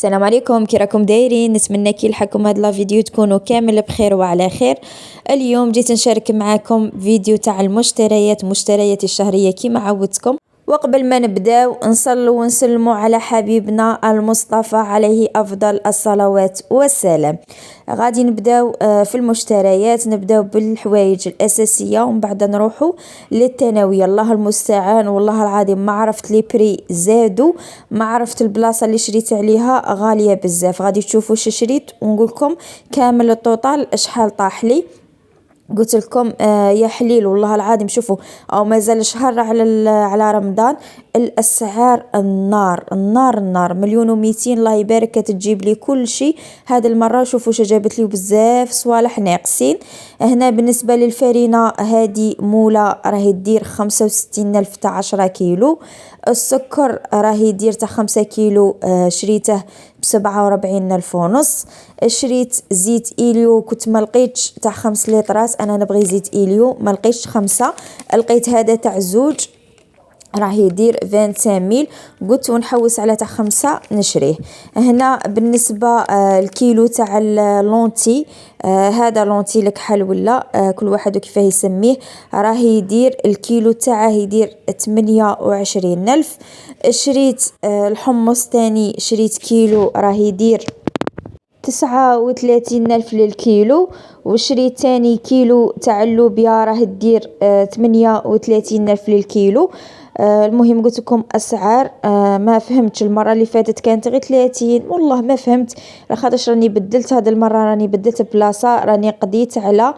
السلام عليكم، كي راكم دايرين؟ نتمنى كي يلحقكم هاد لا فيديو تكونوا كامل بخير وعلى خير. اليوم جيت نشارك معاكم فيديو تاع مشترياتي الشهريه كيما عودتكم. وقبل ما نبداو نصلوا ونسلموا على حبيبنا المصطفى عليه افضل الصلوات والسلام. غادي نبداو في المشتريات، نبداو بالحوايج الاساسيه ومن بعد نروحوا للثانويه. الله المستعان، والله العظيم ما عرفت لي بري زادوا، ما عرفت البلاصه اللي شريت عليها غاليه بزاف. غادي تشوفوا شريت ونقول لكم كامل الطوطال شحال طاح لي. قلت لكم يا حليل والله العظيم. شوفوا او مازال شهر على رمضان، الاسعار النار النار النار، مليون وميتين. الله يبارك تجيب لي كل شيء. هذه المره شوفوا جابت لي بزاف صوالح ناقصين. هنا بالنسبه للفرينه هذه موله راهي دير 65 الف تاع 10 كيلو. السكر راهي دير تاع 5 كيلو، شريته ب47 الف ونص. شريت زيت إليو، كنت ما لقيتش تاع 5 لترات، انا نبغي زيت إليو ما لقيتش 5. لقيت هذا تاع زوج راح يدير 25 ميل، قلت ونحوس على تاع 5 نشريه. هنا بالنسبة الكيلو تاع اللونتي، هذا لونتي الكحل ولا كل واحد كيفاه يسميه، راه يدير الكيلو تاعه يدير 28 ألف. شريت الحمص تاني، شريت كيلو راه يدير 39 ألف للكيلو. وشريت تاني كيلو تاع اللوبيا راه دير 38 ألف للكيلو. المهم قلت لكم اسعار ما فهمتش. المره اللي فاتت كانت غير 30، والله ما فهمت. خاطرش راني بدلت هذه المره، راني بدلت بلاصه، راني قضيت على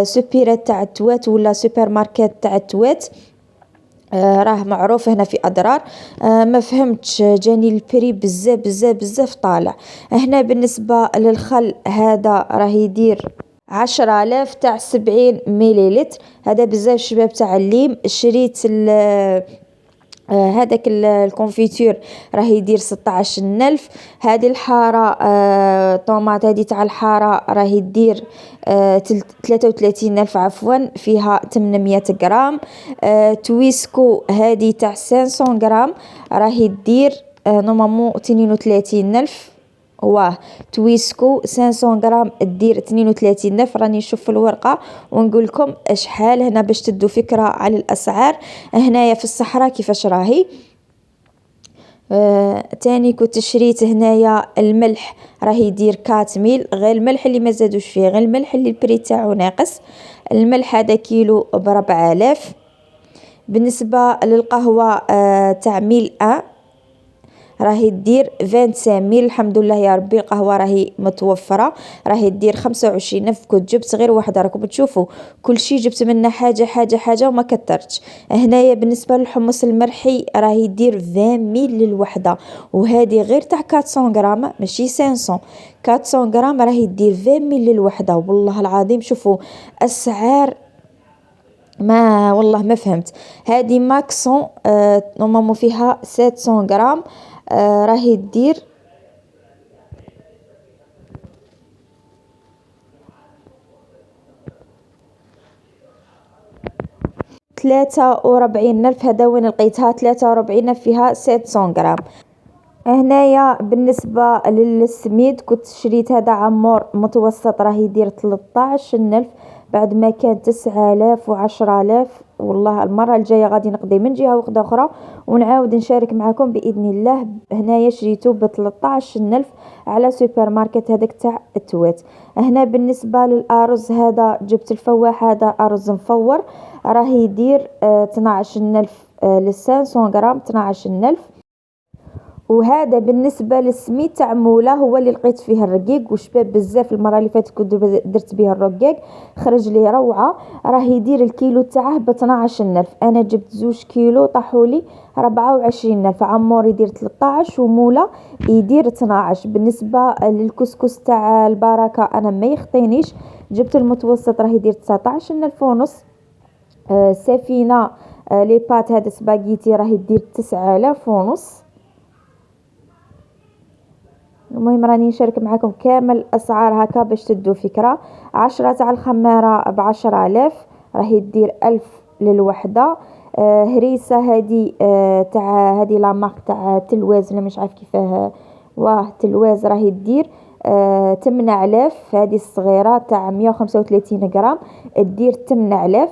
سوبيرات تاع التوات ولا سوبر ماركت تاع التوات. راه معروف هنا في أضرار. ما فهمتش، جاني البري بزاف بزاف بزاف طالع. هنا بالنسبة للخل هذا راه يدير 10,000 تاع 70 مليلتر. هذا بزاف شباب تاع الليم. شريت هذاك الكونفيتور راه يدير 16 ألف. هذه الحارة طوماط هذه تاع الحارة راه يدير 33 ألف عفوا، فيها 800 غرام. تويسكو هذه تاع 500 غرام راه يدير نورمالمون 32 ألف. واه تويسكو 500 غرام دير 32 ألف. راني نشوف في الورقة ونقول لكم شحال هنا باش تدوا فكرة على الأسعار هنايا في الصحراء كيفاش راهي. تاني كنت شريت هنايا الملح راه يدير 4000، غير الملح اللي ما زادوش فيه، غير الملح اللي البري تاعو ناقص. الملح هذا كيلو ب4000. بالنسبة للقهوة تاع 1000 راهي دير 25 ميل. الحمد لله يا ربي القهوة راهي متوفرة، راهي دير 25 ألف. كنت جبت غير واحدة، راكم تشوفوا كل شيء جبت منه حاجة حاجة حاجة وما كترتش. هنايا بالنسبة للحمص المرحي راهي دير 20 ميل للوحدة، وهذه غير تاع 400 غرام ماشي 500. 400 غرام راهي دير 20 ميل للوحدة. والله العظيم شوفوا اسعار ما والله ما فهمت. هذه ماكسون نورمالمون فيها 700 غرام، راهي دير 43 ألف. هذا وين لقيتها 43 ألف فيها 700 غرام. هنايا بالنسبة للسميد كنت شريت هذا عمور متوسط راه يدير 13 ألف، بعد ما كان 9000 و10000. والله المرة الجاية غادي نقضي من جهة وحدة أخرى ونعاود نشارك معكم بإذن الله. هنايا شريته ب13 ألف على سوبر ماركت هذاك تاع التوات. هنا بالنسبة للأرز هذا جبت الفواح، هذا أرز مفور راه يدير 12 ألف ل500 غرام، 12 ألف. وهذا بالنسبه للسميد تاع موله هو اللي لقيت فيه الرقيق وشباب بزاف. المره اللي فاتت كنت درت به الرقيق خرج لي روعه. راه يدير الكيلو تاعه ب 12 ألف. انا جبت 2 كيلو طاحوا لي 24 ألف. عمور يدير 13 وموله يدير 12. بالنسبه للكسكس تاع البركه انا ما يخطينيش، جبت المتوسط راه يدير 19 ألف ونص. سفينه لي بات هذا سباغيتي راه يدير 9000 ونص. المهم راني نشارك معكم كامل الاسعار هكا باش تدوا فكره. 10 تاع الخماره ب10,000 راه يدير 1000 للوحده. هريسه هذه تاع هذه لا مارك تاع تلواز ولا مش عارف كيفاه وتلواز راهي دير 8000. هذه الصغيرة تاع 135 غرام دير 8000.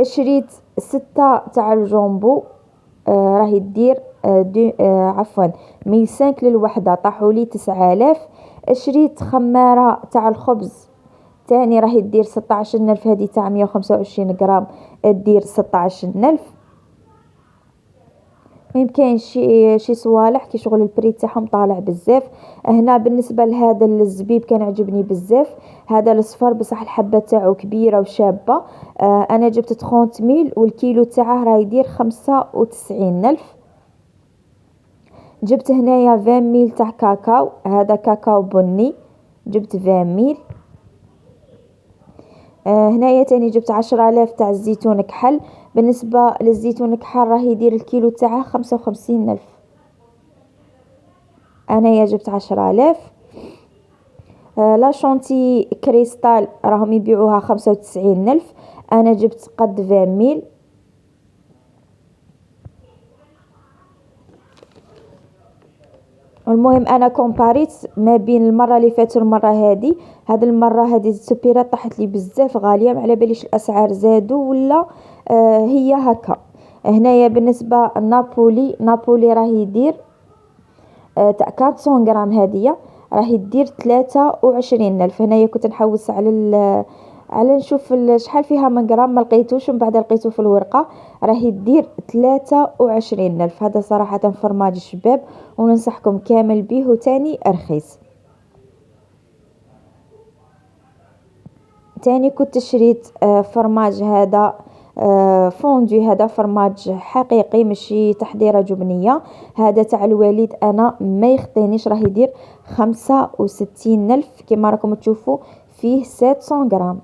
شريت 6 تاع الجامبو راهي دير عفوا 1500 للوحدة، طاحوا لي 9000. شريت خمارة تاع الخبز تاني راهي دير 16000. هذه تاع 125 غرام دير 16000. كاين شي صوالح كي شغل البري تاعهم طالع بزاف. هنا بالنسبه لهذا الزبيب كان عجبني بزاف، هذا الصفر بصح الحبه تاعو كبيره وشابه. انا جبت 30000 والكيلو تاعه راه يدير 95000. جبت هنايا 20000 تاع كاكاو، هذا كاكاو بني جبت 20000. هنايا تاني جبت 10000 تاع الزيتون كحل. بالنسبة للزيتون كحل راه يدير الكيلو تاعه 55000. انايا جبت 10000. لا شونتي كريستال راهم يبيعوها 95000، انا جبت قد 20000. المهم انا كومباريت ما بين المره اللي فاتت والمره هذه. هذه المره هذه السوبيرات طاحت لي بزاف غاليه، ما على باليش الاسعار زادوا ولا هي هكا. هنايا بالنسبه نابولي راه يدير تاع 400 غرام هديه راه يدير 23000. هنايا كنت نحوس على نشوف شحال فيها من غرام، ما لقيتوش، ومن بعد لقيته في الورقه راه يدير 23000. هذا صراحه فرماج شباب وننصحكم كامل بيه وتاني رخيص. تاني كنت شريت فرماج هذا فوندو، هذا فرماج حقيقي ماشي تحضيره جبنيه. هذا تاع الوالد انا ما يخطينيش، راه يدير 65000 كما راكم تشوفوا. فيه 700 غرام،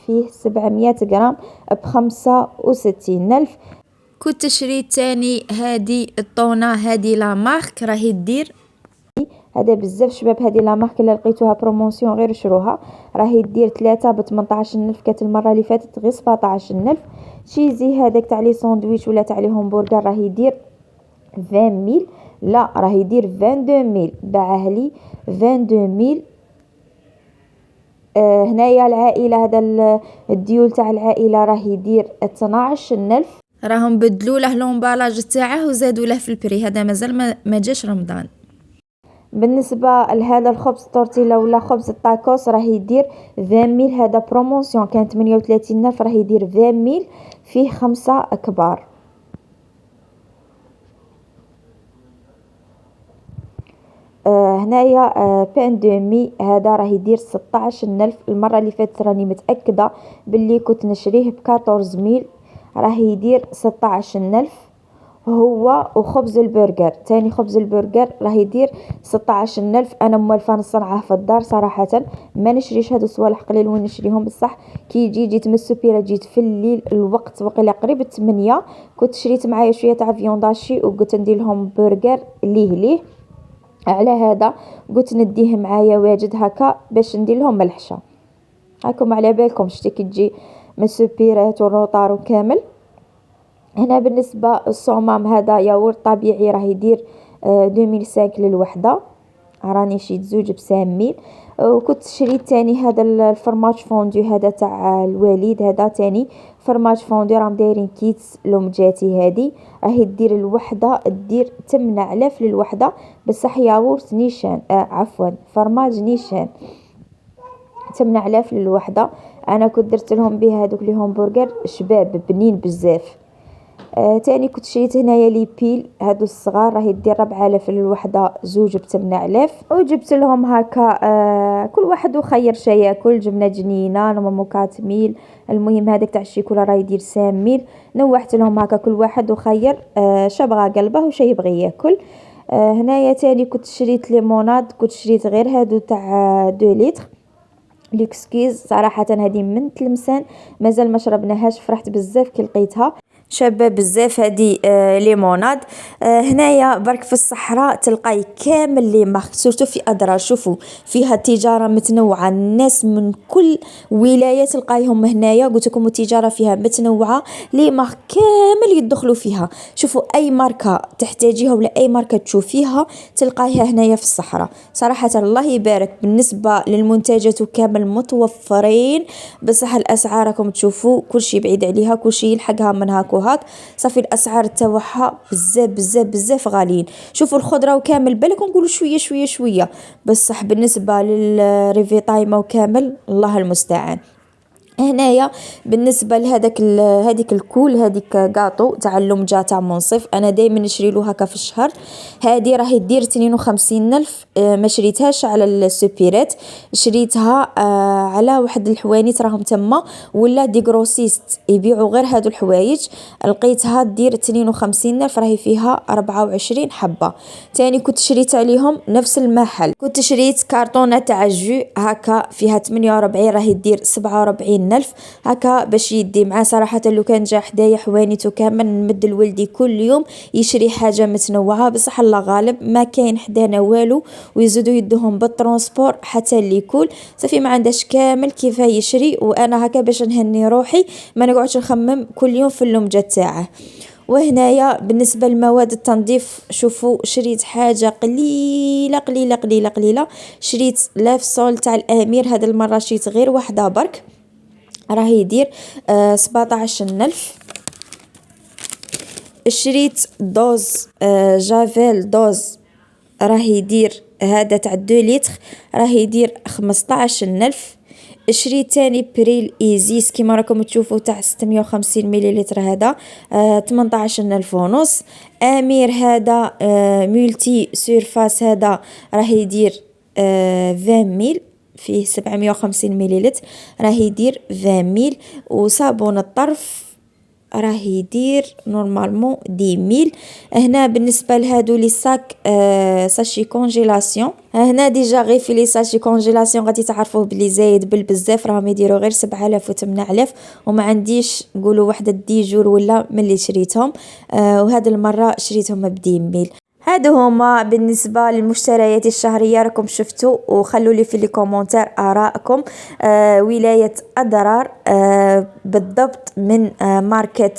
فيه 700 غرام ب65000. كنت شريت تاني هذه الطونه، هذه لا مارك راهي دير هذا بزاف شباب. هذه لا مارك اللي لقيتوها بروموسيون غير شروها، راهي دير 3 ب18000. كانت المره اللي فاتت غير 17000. شيزي هذاك تاع لي ساندويتش ولا تاع لي همبرغر راهي دير 20000. لا راهي يدير 22000، باعه لي 22000. هنايا العائله، هذا الديول تاع العائله راه يدير 12000. راهم بدلوا له لومبالاج تاعه وزادوا له في البري، هذا مازال ما جاش رمضان. بالنسبه لهذا الخبز تورتيلا ولا خبز الطاكوس راه يدير 20000. هذا بروموسيون كان 38000 راه يدير 20000، فيه 5 كبار. هنايا بان دومي هذا راه يدير 16000. المره اللي فاتت راني متاكده باللي كنت نشريه ب 14000، راه يدير 16000 هو. وخبز البرجر تاني، خبز البرجر راه يدير 16000. انا موالفه نصنعه في الدار صراحه، ما نشريش هادو صوالح قليل وين نشريهم، بصح كي جيت من السوبيره جيت في الليل الوقت وقيله قريب 8 كنت شريت معايا شويه تاع فيونداشي وقلت ندير لهم برجر ليه. على هذا قلت نديه معايا واجد هكا باش ندير لهم الحشا. هاكم على بالكم شتي كي تجي من السوبيرات والروطار وكامل. هنا بالنسبه للصومام هذا ياورت طبيعي راه يدير 2005 للوحده، راني شريت زوج ب50000. وكنت شريت تاني هذا الفرماج فوندو هذا تاع الوالد، هذا تاني فرماج فوندو راهم دايرين كيتس لومجاتي. هذه راهي دير الوحده دير 8000 للوحده، بصح ياورت نيشان عفوا فرماج نيشان 8000 للوحده. انا كنت درت لهم به هذوك لي همبرغر شباب بنين بزاف. تاني كنت شريت هنايا لي بيل هادو الصغار راه يدير 4000 للوحده، زوج ب8000. وجبت لهم هكا كل واحد وخير شي ياكل. جبنا جنينه نورمالمون 4000. المهم هذاك تاع الشيكولا راه يدير 5000. نوحت لهم هكا كل واحد وخير شبغى قلبه وشي يبغي ياكل. هنايا تاني كنت شريت ليموناد، كنت شريت غير هادو تاع 2 لتر لوكسكيز. صراحه هذه من تلمسان مازال ما شربناهاش، فرحت بزاف كي لقيتها. شابه بزاف هادي ليموناد. هنايا برك في الصحراء تلقاي كامل لي مارك سورتو في اضرار. شوفوا فيها تجاره متنوعه، الناس من كل ولايه تلقايهم هنايا. قلت لكم التجاره فيها متنوعه، لي مارك كامل يدخلوا فيها. شوفوا اي ماركه تحتاجيها ولا اي ماركه تشوفيها تلقايها هنايا في الصحراء. صراحه الله يبارك بالنسبه للمنتجات كامل متوفرين، بصح الاسعار راكم تشوفوا كلشي بعيد عليها، كلشي يلحقها من هاك وهاك. صافي الاسعار تاعها بزاف بزاف بزاف غاليين. شوفوا الخضره وكامل بالك نقولوا شويه شويه شويه، بصح بالنسبه للريفيتايمه وكامل الله المستعان. هنايا بالنسبه لهذاك هذيك الكول، هذيك كاطو تاع اللمجه تاع منصف، انا دائما نشري له هكا في الشهر. هذه راهي دير 52 الف. ما شريتهاش على السوبيرات، شريتها على واحد الحوانيت راهم تما ولا دي غروسيست يبيعوا غير هادو الحوايج. لقيتها دير 52 الف، راهي فيها 24 حبه. تاني كنت شريت عليهم نفس المحل، كنت شريت كارطونه تاع جو هكا فيها 48، راهي دير 47 الف هكا باش يدي معاه. صراحه لو كان جا حدايا حوانيتو كامل نمد لولدي كل يوم يشري حاجه متنوعه، بصح الله غالب ما كاين حدانا والو، ويزيدوا يدوهم بالترونسبور حتى اللي يكول. صافي ما عندهاش كامل كيف يشري، وانا هكا باش نهني روحي ما نقعدش نخمم كل يوم في اللمجه تاعه. وهنايا بالنسبه لمواد التنظيف شوفوا شريت حاجه قليله قليله قليله قليله. شريت لاف سول تاع الامير، هذا المره شريت غير واحده برك، راهي يدير 17 الف. شريت دوز جافيل دوز، راهي يدير هذا تاع 2 لتر، راهي يدير 15 الف. شريت تاني بريل ايزيس كيما راكم تشوفوا تاع 650 مليلتر، هذا 18 الف ونص. امير هذا مولتي سيرفاس، هذا راهي يدير 20 ميل، فيه 750 مليلتر، راهي يدير 20 ميل. وصابون الطرف راه يدير نورمالمون 10 ميل. هنا بالنسبه لهادو لي ساك ساشي كونجيلاسيون، هنا ديجا غير في لي ساشي كونجيلاسيون غادي تعرفوه بلي زايد بالبزاف، راهم يديروا غير 7000 و 8000، وما عنديش نقولوا وحده ديجور ولا ملي شريتهم. وهذا المره شريتهم ب 10 ميل. هادو هما بالنسبة للمشتريات الشهرية، راكم شفتوا، وخلوا لي في لي كومونتير آراءكم. ولاية أضرار بالضبط من ماركة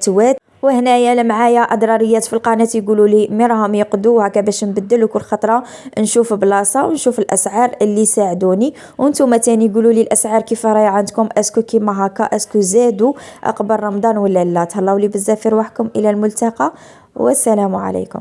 توات. وهنايا معايا اضراريات في القناه يقولوا لي مي راهم يقدوا هكا باش نبدل كل خطره نشوف بلاصه ونشوف الاسعار اللي يساعدوني. وانتم تاني يقولوا لي الاسعار كيف راهي عندكم، اسكو كيما هكا، اسكو زادوا قبل رمضان ولا لا. تهلاو لي بزاف في رواحكم، الى الملتقى والسلام عليكم.